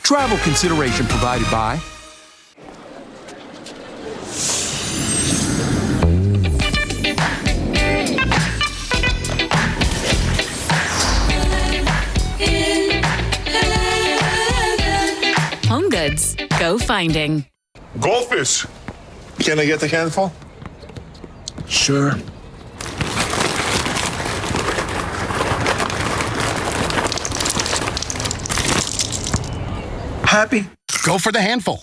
Travel consideration provided by Home Goods. Go finding. Goldfish. Can I get the handful? Sure. Happy? Go for the handful.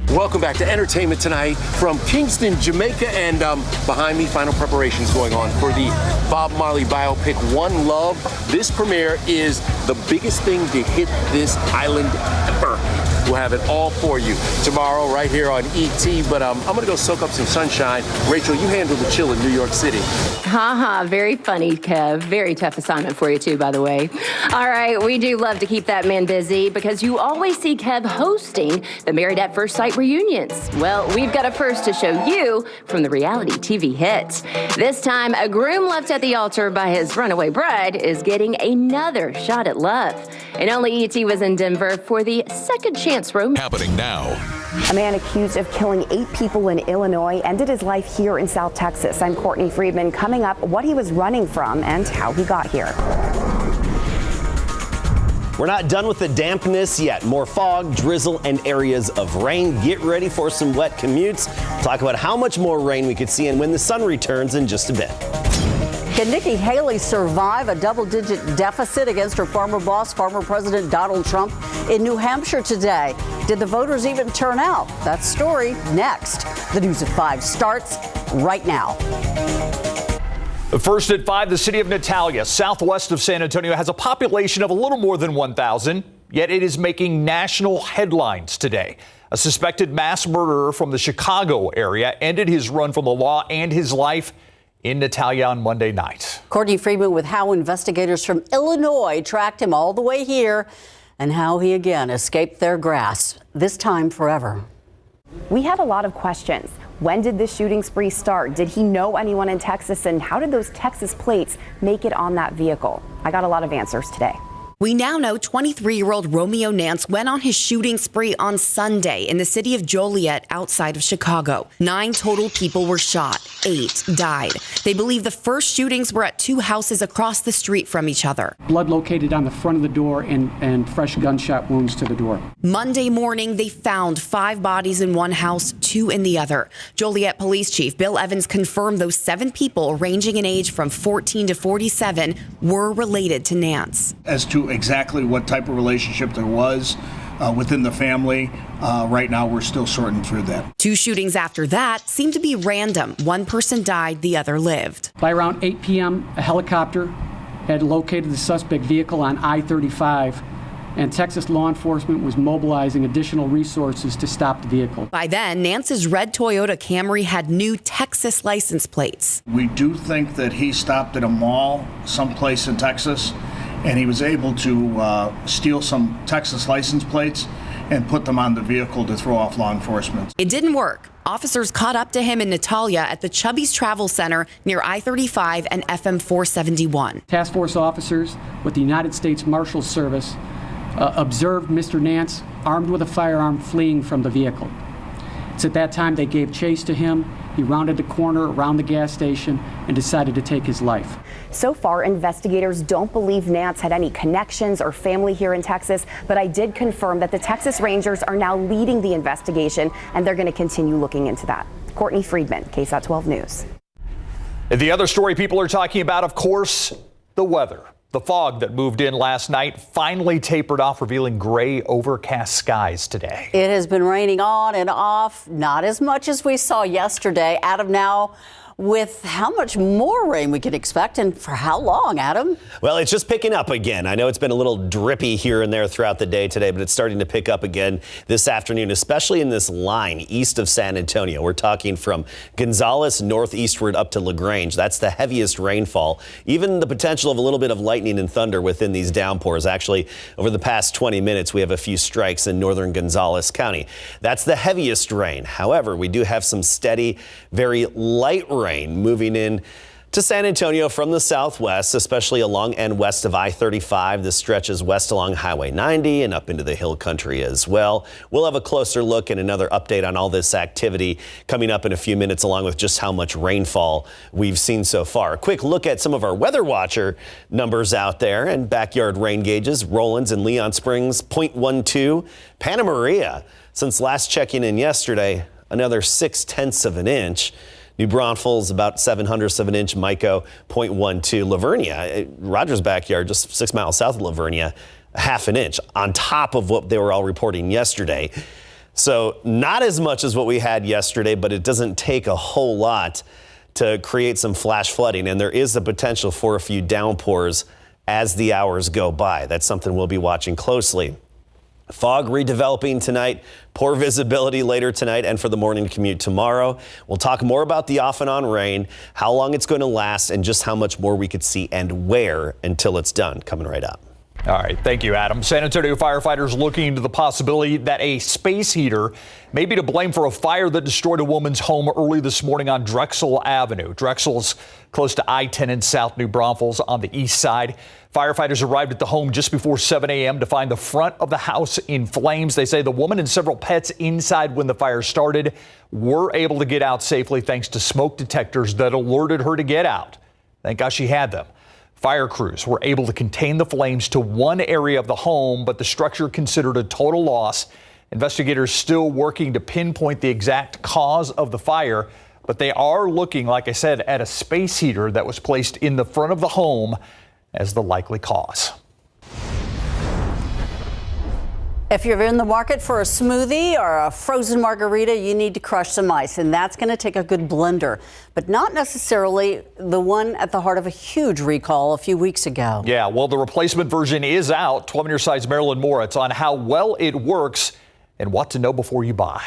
Welcome back to Entertainment Tonight from Kingston, Jamaica, and behind me, final preparations going on for the Bob Marley biopic, One Love. This premiere is the biggest thing to hit this island ever. We'll have it all for you tomorrow right here on ET, but I'm going to go soak up some sunshine. Rachel, you handle the chill in New York City. Very funny, Kev. Very tough assignment for you, too, by the way. All right, we do love to keep that man busy because you always see Kev hosting the Married at First Sight reunions. Well, we've got a first to show you from the reality TV hit. This time, a groom left at the altar by his runaway bride is getting another shot at love. And only ET was in Denver for the second chance romance. Happening now. A man accused of killing 8 people in Illinois ended his life here in South Texas. I'm Courtney Friedman. Coming up, what he was running from and how he got here. We're not done with the dampness yet. More fog, drizzle, and areas of rain. Get ready for some wet commutes. Talk about how much more rain we could see and when the sun returns in just a bit. Can Nikki Haley survive a double-digit deficit against her former boss, former President Donald Trump, in New Hampshire today? Did the voters even turn out? That story next. The News at 5 starts right now. First at 5, the city of Natalia, southwest of San Antonio, has a population of a little more than 1,000, yet it is making national headlines today. A suspected mass murderer from the Chicago area ended his run from the law and his life in Natalia on Monday night. Courtney Friedman with how investigators from Illinois tracked him all the way here and how he again escaped their grasp, this time forever. We had a lot of questions. When did this shooting spree start? Did he know anyone in Texas? And how did those Texas plates make it on that vehicle? I got a lot of answers today. We now know 23-year-old Romeo Nance went on his shooting spree on Sunday in the city of Joliet outside of Chicago. 9 total people were shot. 8 died. They believe the first shootings were at 2 houses across the street from each other. Blood located on the front of the door and fresh gunshot wounds to the door. Monday morning, they found 5 bodies in one house, 2 in the other. Joliet Police Chief Bill Evans confirmed those 7 people, ranging in age from 14 to 47, were related to Nance. As to exactly what type of relationship there was within the family, right now we're still sorting through that. 2 shootings after that seemed to be random. One person died, the other lived. By around 8 p.m., a helicopter had located the suspect vehicle on I-35, and Texas law enforcement was mobilizing additional resources to stop the vehicle. By then, Nance's red Toyota Camry had new Texas license plates. We do think that he stopped at a mall someplace in Texas, and he was able to steal some Texas license plates and put them on the vehicle to throw off law enforcement. It didn't work. Officers caught up to him in Natalia at the Chubby's Travel Center near I-35 and FM 471. Task force officers with the United States Marshals Service observed Mr. Nance armed with a firearm fleeing from the vehicle. It's at that time they gave chase to him. He rounded the corner around the gas station and decided to take his life. So far, investigators don't believe Nance had any connections or family here in Texas, but I did confirm that the Texas Rangers are now leading the investigation, and they're going to continue looking into that. Courtney Friedman, KSAT 12 News. The other story people are talking about, of course, the weather. The fog that moved in last night finally tapered off, revealing gray, overcast skies today. It has been raining on and off, not as much as we saw yesterday. Adam, now with how much more rain we can expect and for how long, Adam? Well, it's just picking up again. I know it's been a little drippy here and there throughout the day today, but it's starting to pick up again this afternoon, especially in this line east of San Antonio. We're talking from Gonzales northeastward up to LaGrange. That's the heaviest rainfall. Even the potential of a little bit of lightning and thunder within these downpours. Actually, over the past 20 minutes, we have a few strikes in northern Gonzales County. That's the heaviest rain. However, we do have some steady, very light rain moving in To San Antonio from the southwest, especially along and west of I-35. This stretches west along Highway 90 and up into the hill country as well. We'll have a closer look and another update on all this activity coming up in a few minutes, along with just how much rainfall we've seen so far. A quick look at some of our Weather Watcher numbers out there and backyard rain gauges. Rollins and Leon Springs, 0.12. Panna Maria, since last checking in yesterday, another 0.6 of an inch. New Braunfels, about 0.07 of an inch. Mico, 0.12. Lavernia, Rogers' backyard, just 6 miles south of Lavernia, 0.5 an inch on top of what they were all reporting yesterday. So not as much as what we had yesterday, but it doesn't take a whole lot to create some flash flooding. And there is the potential for a few downpours as the hours go by. That's something we'll be watching closely. Fog redeveloping tonight, poor visibility later tonight and for the morning commute tomorrow. We'll talk more about the off and on rain, how long it's going to last, and just how much more we could see and where until it's done. Coming right up. All right. Thank you, Adam. San Antonio firefighters looking into the possibility that a space heater may be to blame for a fire that destroyed a woman's home early this morning on Drexel Avenue. Drexel's close to I-10 in South New Braunfels on the east side. Firefighters arrived at the home just before 7 a.m. to find the front of the house in flames. They say the woman and several pets inside when the fire started were able to get out safely thanks to smoke detectors that alerted her to get out. Thank God she had them. Fire crews were able to contain the flames to one area of the home, but the structure considered a total loss. Investigators still working to pinpoint the exact cause of the fire, but they are looking, like I said, at a space heater that was placed in the front of the home as the likely cause. If you're in the market for a smoothie or a frozen margarita, you need to crush some ice, and that's going to take a good blender, but not necessarily the one at the heart of a huge recall a few weeks ago. Yeah, well, the replacement version is out. 12 on your side's Marilyn Moritz on how well it works and what to know before you buy.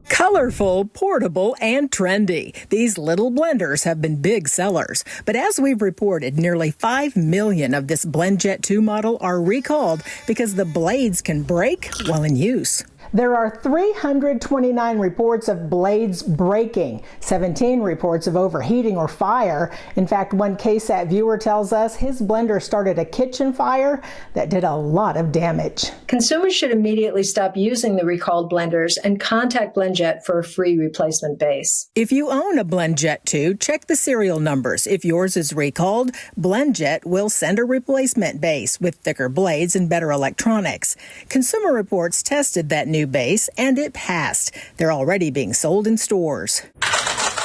Colorful, portable, and trendy. These little blenders have been big sellers. But as we've reported, nearly 5 million of this BlendJet 2 model are recalled because the blades can break while in use. There are 329 reports of blades breaking, 17 reports of overheating or fire. In fact, one KSAT viewer tells us his blender started a kitchen fire that did a lot of damage. Consumers should immediately stop using the recalled blenders and contact BlendJet for a free replacement base. If you own a BlendJet 2, check the serial numbers. If yours is recalled, BlendJet will send a replacement base with thicker blades and better electronics. Consumer Reports tested that new base and it passed. They're already being sold in stores.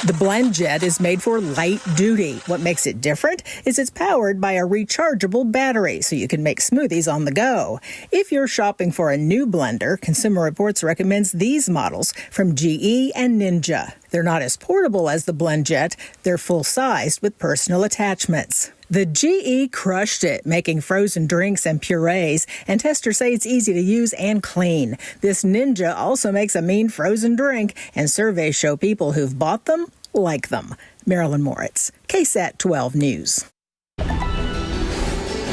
The BlendJet is made for light duty. What makes it different is it's powered by a rechargeable battery, so you can make smoothies on the go. If you're shopping for a new blender, Consumer Reports recommends these models from GE and Ninja. They're not as portable as the BlendJet. They're full-sized with personal attachments. The GE crushed it, making frozen drinks and purees, and testers say it's easy to use and clean. This Ninja also makes a mean frozen drink, and surveys show people who've bought them like them. Marilyn Moritz, KSAT 12 News.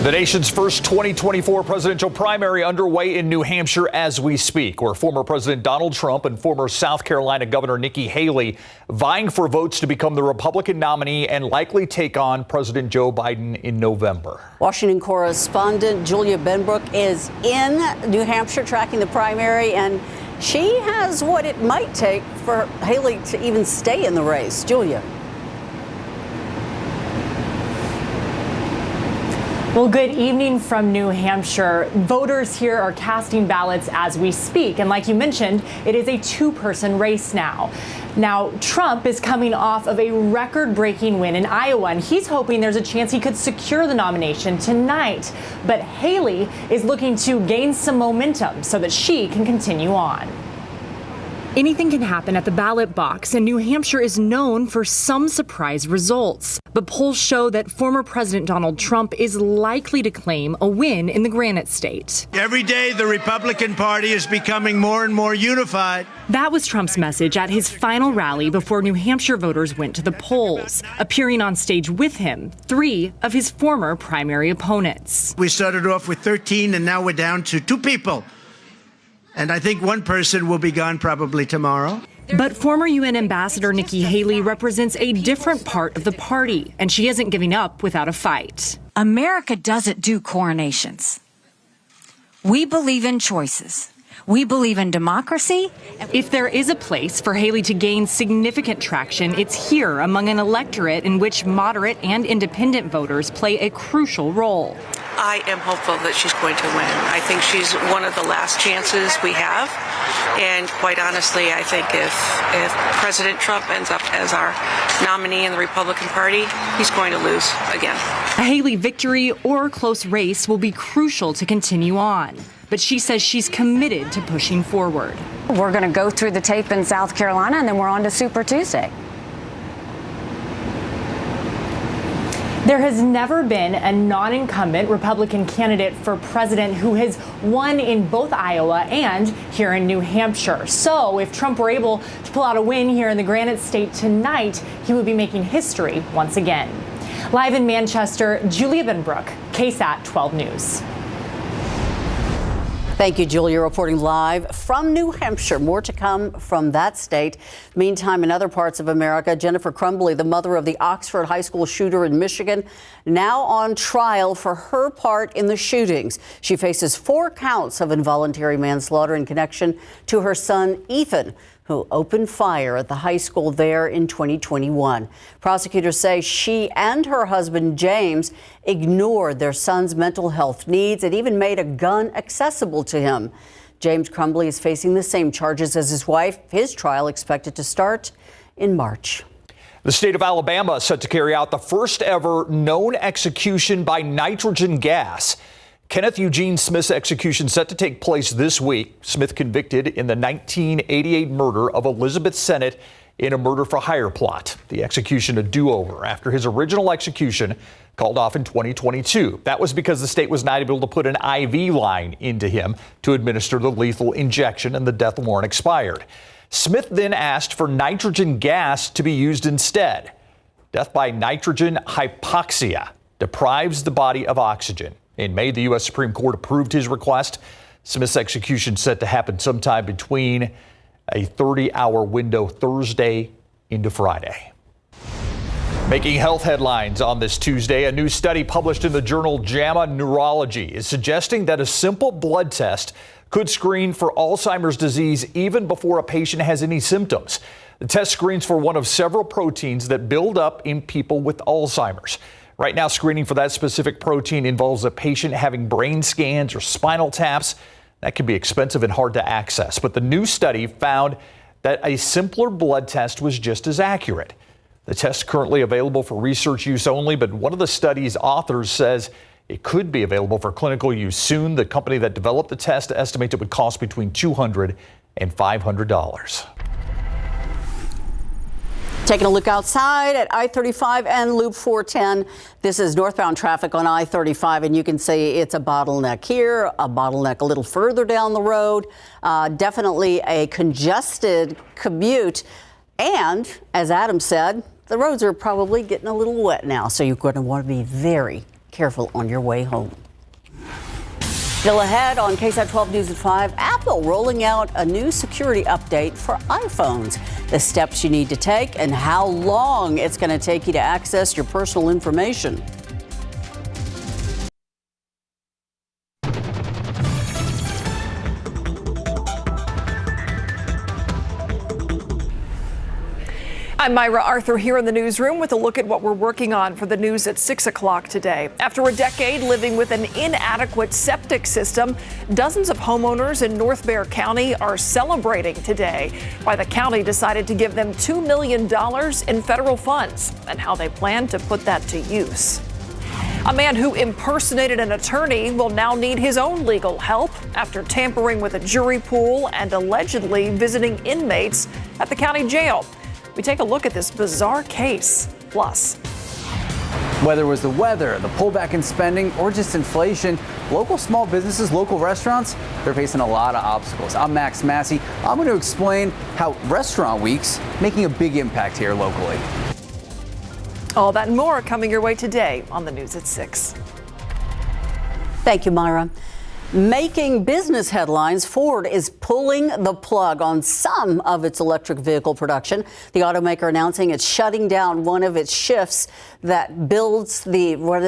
The nation's first 2024 presidential primary underway in New Hampshire as we speak, where former President Donald Trump and former South Carolina Governor Nikki Haley vying for votes to become the Republican nominee and likely take on President Joe Biden in November. Washington correspondent Julia Benbrook is in New Hampshire tracking the primary, and she has what it might take for Haley to even stay in the race. Julia. Well, good evening from New Hampshire. Voters here are casting ballots as we speak. And like you mentioned, it is a two-person race now. Now, Trump is coming off of a record-breaking win in Iowa, and he's hoping there's a chance he could secure the nomination tonight. But Haley is looking to gain some momentum so that she can continue on. Anything can happen at the ballot box, and New Hampshire is known for some surprise results. But polls show that former President Donald Trump is likely to claim a win in the Granite State. Every day, the Republican Party is becoming more and more unified. That was Trump's message at his final rally before New Hampshire voters went to the polls. Appearing on stage with him, 3 of his former primary opponents. We started off with 13, and now we're down to 2 people. And I think one person will be gone probably tomorrow. But former UN Ambassador Nikki Haley represents a different part of the party, and she isn't giving up without a fight. America doesn't do coronations. We believe in choices. We believe in democracy. If there is a place for Haley to gain significant traction, it's here among an electorate in which moderate and independent voters play a crucial role. I am hopeful that she's going to win. I think she's one of the last chances we have. And quite honestly, I think if President Trump ends up as our nominee in the Republican Party, he's going to lose again. A Haley victory or close race will be crucial to continue on. But she says she's committed to pushing forward. We're going to go through the tape in South Carolina, and then we're on to Super Tuesday. There has never been a non-incumbent Republican candidate for president who has won in both Iowa and here in New Hampshire. So if Trump were able to pull out a win here in the Granite State tonight, he would be making history once again. Live in Manchester, Julia Benbrook, KSAT 12 News. Thank you, Julia, reporting live from New Hampshire. More to come from that state. Meantime, in other parts of America, Jennifer Crumbly, the mother of the Oxford High School shooter in Michigan, now on trial for her part in the shootings. She faces 4 counts of involuntary manslaughter in connection to her son, Ethan, who opened fire at the high school there in 2021. Prosecutors say she and her husband, James, ignored their son's mental health needs and even made a gun accessible to him. James Crumbly is facing the same charges as his wife. His trial expected to start in March. The state of Alabama is set to carry out the first ever known execution by nitrogen gas. Kenneth Eugene Smith's execution set to take place this week. Smith convicted in the 1988 murder of Elizabeth Sennett in a murder-for-hire plot. The execution a do-over after his original execution called off in 2022. That was because the state was not able to put an IV line into him to administer the lethal injection, and the death warrant expired. Smith then asked for nitrogen gas to be used instead. Death by nitrogen hypoxia deprives the body of oxygen. In May, the U.S. Supreme Court approved his request. Smith's execution set to happen sometime between a 30-hour window Thursday into Friday. Making health headlines on this Tuesday, a new study published in the journal JAMA Neurology is suggesting that a simple blood test could screen for Alzheimer's disease even before a patient has any symptoms. The test screens for one of several proteins that build up in people with Alzheimer's. Right now, screening for that specific protein involves a patient having brain scans or spinal taps. That can be expensive and hard to access. But the new study found that a simpler blood test was just as accurate. The test is currently available for research use only, but one of the study's authors says it could be available for clinical use soon. The company that developed the test estimates it would cost between $200 and $500. Taking a look outside at I-35 and Loop 410. This is northbound traffic on I-35, and you can see it's a bottleneck here, a bottleneck a little further down the road. Definitely a congested commute. And as Adam said, the roads are probably getting a little wet now, so you're going to want to be very careful on your way home. Still ahead on KSAT 12 News at 5, Apple rolling out a new security update for iPhones. The steps you need to take and how long it's going to take you to access your personal information. I'm Myra Arthur here in the newsroom with a look at what we're working on for the news at 6 o'clock today. After a decade living with an inadequate septic system, dozens of homeowners in North Bexar County are celebrating today. Why the county decided to give them $2 million in federal funds and how they plan to put that to use. A man who impersonated an attorney will now need his own legal help after tampering with a jury pool and allegedly visiting inmates at the county jail. We take a look at this bizarre case. Plus, whether it was the weather, the pullback in spending, or just inflation, local small businesses, local restaurants, they're facing a lot of obstacles. I'm Max Massey. I'm going to explain how Restaurant Week's making a big impact here locally. All that and more coming your way today on the news at 6. Thank you, Myra. Making business headlines, Ford is pulling the plug on some of its electric vehicle production. The automaker announcing it's shutting down one of its shifts that builds one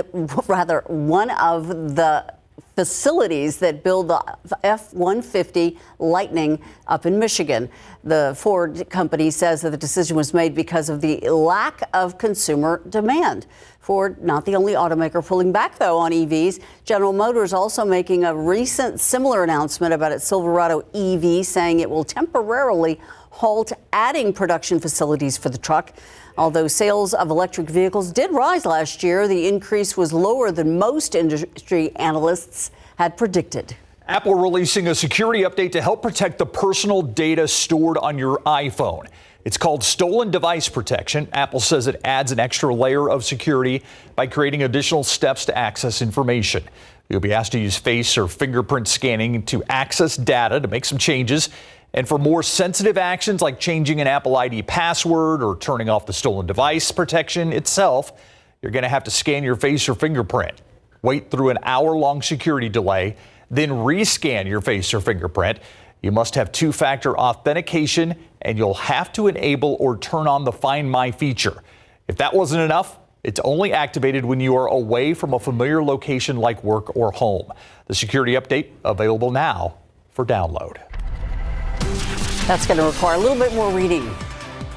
of the facilities that build the F-150 Lightning up in Michigan. The Ford company says that the decision was made because of the lack of consumer demand. Ford, not the only automaker pulling back, though, on EVs. General Motors also making a recent similar announcement about its Silverado EV, saying it will temporarily halt adding production facilities for the truck. Although sales of electric vehicles did rise last year, the increase was lower than most industry analysts had predicted. Apple releasing a security update to help protect the personal data stored on your iPhone. It's called Stolen Device Protection. Apple says it adds an extra layer of security by creating additional steps to access information. You'll be asked to use face or fingerprint scanning to access data to make some changes. And for more sensitive actions like changing an Apple ID password or turning off the stolen device protection itself, you're going to have to scan your face or fingerprint. Wait through an hour-long security delay, then rescan your face or fingerprint. You must have two-factor authentication, and you'll have to enable or turn on the Find My feature. If that wasn't enough, it's only activated when you are away from a familiar location like work or home. The security update available now for download. That's going to require a little bit more reading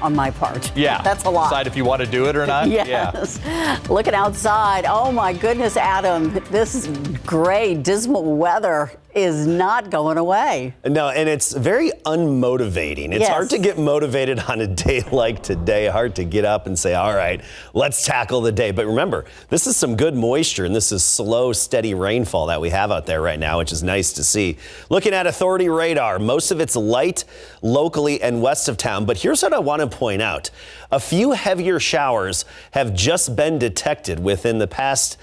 on my part. Yeah. That's a lot. Decide if you want to do it or not. Yes. Yeah. Looking outside. Oh, my goodness, Adam. This gray, dismal weather is not going away. No, and it's very unmotivating. It's hard to get motivated on a day like today. Hard to get up and say, all right, let's tackle the day. But remember, this is some good moisture, and this is slow, steady rainfall that we have out there right now, which is nice to see. Looking at Authority radar, most of it's light locally and west of town. But here's what I want to point out. A few heavier showers have just been detected within the past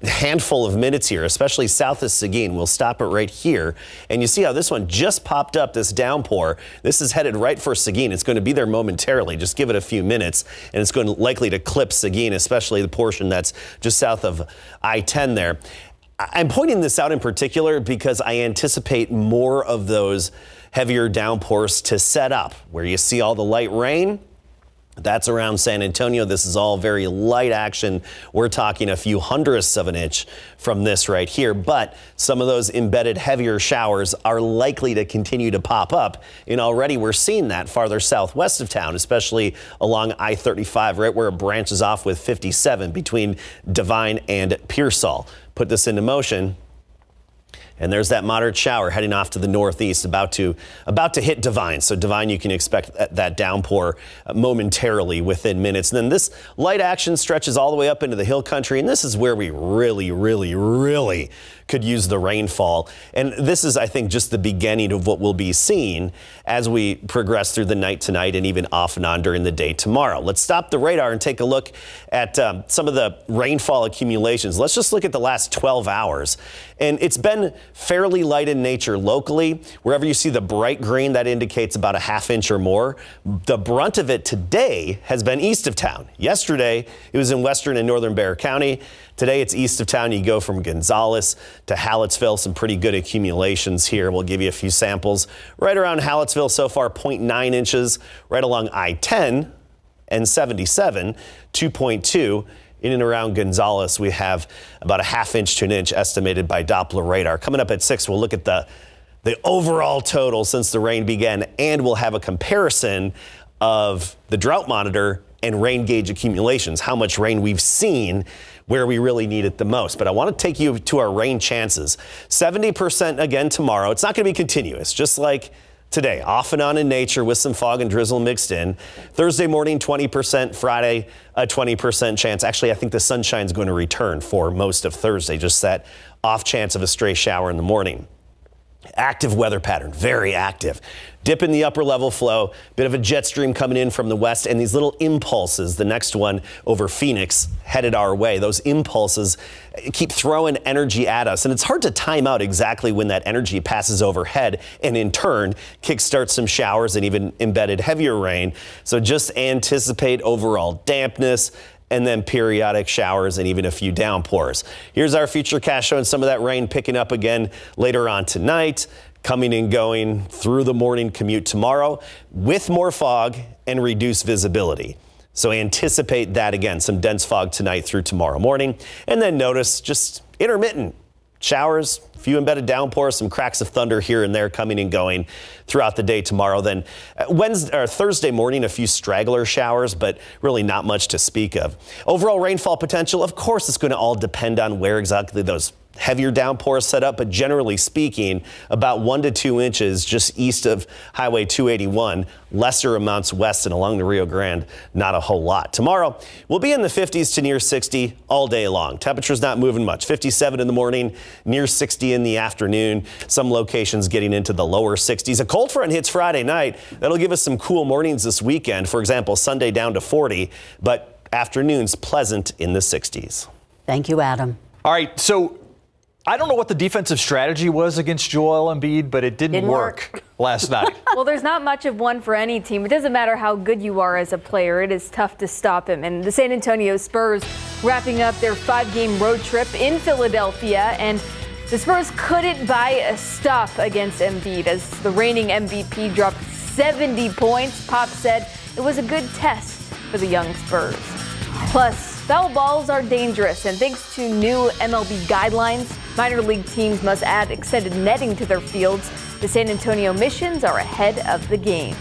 handful of minutes here, especially south of Seguin. We'll stop it right here. And you see how this one just popped up, this downpour. This is headed right for Seguin. It's going to be there momentarily. Just give it a few minutes, and it's going to likely to clip Seguin, especially the portion that's just south of I-10 there. I'm pointing this out in particular because I anticipate more of those heavier downpours to set up. Where you see all the light rain, that's around San Antonio. This is all very light action. We're talking a few hundredths of an inch from this right here, but some of those embedded heavier showers are likely to continue to pop up. And already we're seeing that farther southwest of town, especially along I-35, right where it branches off with 57 between Devine and Pearsall. Put this into motion. And there's that moderate shower heading off to the northeast, about to hit Devine. So Devine, you can expect that downpour momentarily within minutes. And then this light action stretches all the way up into the hill country. And this is where we really could use the rainfall. And this is, I think, just the beginning of what we'll be seeing as we progress through the night tonight and even off and on during the day tomorrow. Let's stop the radar and take a look at some of the rainfall accumulations. Let's just look at the last 12 hours. And it's been fairly light in nature locally. Wherever you see the bright green, that indicates about a half inch or more. The brunt of it today has been east of town. Yesterday, it was in western and northern Bexar County. Today, it's east of town. You go from Gonzales to Hallettsville. Some pretty good accumulations here. We'll give you a few samples. Right around Hallettsville so far, 0.9 inches. Right along I-10 and 77, 2.2. In and around Gonzales, we have about a half inch to an inch estimated by Doppler radar. Coming up at 6, we'll look at the overall total since the rain began, and we'll have a comparison of the drought monitor and rain gauge accumulations, how much rain we've seen where we really need it the most. But I want to take you to our rain chances. 70% again tomorrow. It's not going to be continuous, just like today, off and on in nature with some fog and drizzle mixed in. Thursday morning, 20%. Friday, a 20% chance. Actually, I think the sunshine's going to return for most of Thursday, just that off chance of a stray shower in the morning. Active weather pattern, very active. Dip in the upper level flow, bit of a jet stream coming in from the west, and these little impulses, the next one over Phoenix, headed our way. Those impulses keep throwing energy at us, and it's hard to time out exactly when that energy passes overhead and in turn kickstarts some showers and even embedded heavier rain. So just anticipate overall dampness, and then periodic showers and even a few downpours. Here's our futurecast showing some of that rain picking up again later on tonight, coming and going through the morning commute tomorrow with more fog and reduced visibility. So anticipate that again, some dense fog tonight through tomorrow morning. And then notice just intermittent showers, a few embedded downpours, some cracks of thunder here and there coming and going throughout the day tomorrow. Then Thursday morning, a few straggler showers, but really not much to speak of. Overall rainfall potential, of course, it's going to all depend on where exactly those heavier downpours set up, but generally speaking, about 1 to 2 inches just east of Highway 281, lesser amounts west and along the Rio Grande, not a whole lot. Tomorrow, we'll be in the 50s to near 60 all day long. Temperature's not moving much. 57 in the morning, near 60 in the afternoon. Some locations getting into the lower 60s. A cold front hits Friday night. That'll give us some cool mornings this weekend. For example, Sunday down to 40, but afternoons pleasant in the 60s. Thank you, Adam. All right, so I don't know what the defensive strategy was against Joel Embiid, but it didn't work last night. Well, there's not much of one for any team. It doesn't matter how good you are as a player. It is tough to stop him. And the San Antonio Spurs wrapping up their 5-game road trip in Philadelphia. And the Spurs couldn't buy a stop against Embiid as the reigning MVP dropped 70 points. Pop said it was a good test for the young Spurs. Plus, foul balls are dangerous, and thanks to new MLB guidelines, minor league teams must add extended netting to their fields. The San Antonio Missions are ahead of the game.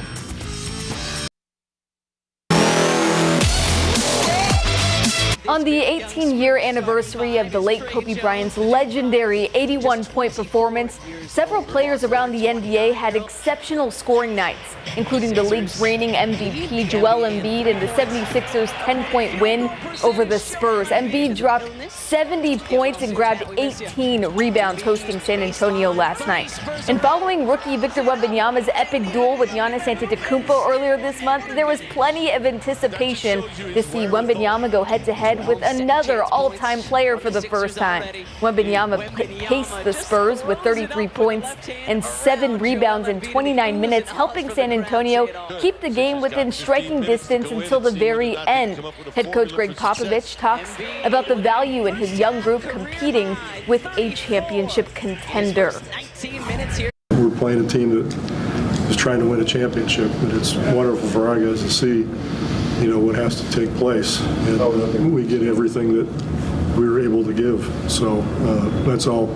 On the 18-year anniversary of the late Kobe Bryant's legendary 81-point performance, several players around the NBA had exceptional scoring nights, including the league's reigning MVP Joel Embiid and the 76ers' 10-point win over the Spurs. Embiid dropped 70 points and grabbed 18 rebounds hosting San Antonio last night. And following rookie Victor Wembanyama's epic duel with Giannis Antetokounmpo earlier this month, there was plenty of anticipation to see Wembanyama go head-to-head with another all-time player for the first time. Wembanyama paced the Spurs with 33 points and 7 rebounds in 29 minutes, helping San Antonio keep the game within striking distance until the very end. Head coach Greg Popovich talks about the value in his young group competing with a championship contender. We're playing a team that is trying to win a championship, but it's wonderful for our guys to see what has to take place, and we get everything that we were able to give. So that's all.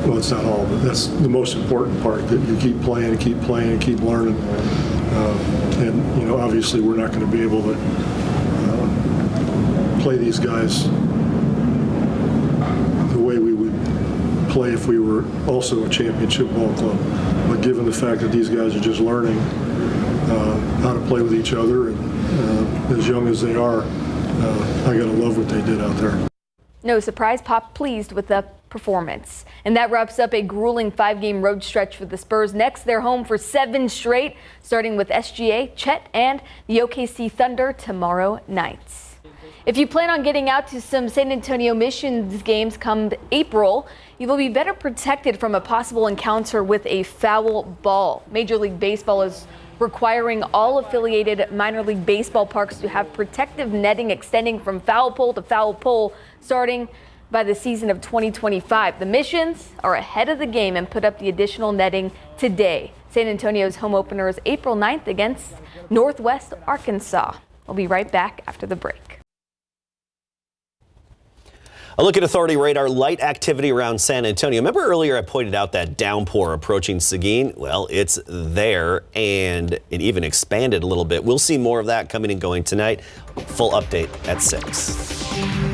Well, it's not all, but that's the most important part, that you keep playing and keep playing and keep learning. And obviously we're not going to be able to play these guys the way we would play if we were also a championship ball club. But given the fact that these guys are just learning how to play with each other, and as young as they are, I gotta love what they did out there. No surprise, Pop pleased with the performance. And that wraps up a grueling 5-game road stretch for the Spurs. Next, they're home for 7 straight, starting with SGA, Chet, and the OKC Thunder tomorrow night. If you plan on getting out to some San Antonio Missions games come April, you will be better protected from a possible encounter with a foul ball. Major League Baseball is requiring all affiliated minor league baseball parks to have protective netting extending from foul pole to foul pole starting by the season of 2025. The Missions are ahead of the game and put up the additional netting today. San Antonio's home opener is April 9th against Northwest Arkansas. We'll be right back after the break. A look at Authority radar, light activity around San Antonio. Remember earlier I pointed out that downpour approaching Seguin? Well, it's there, and it even expanded a little bit. We'll see more of that coming and going tonight. Full update at 6.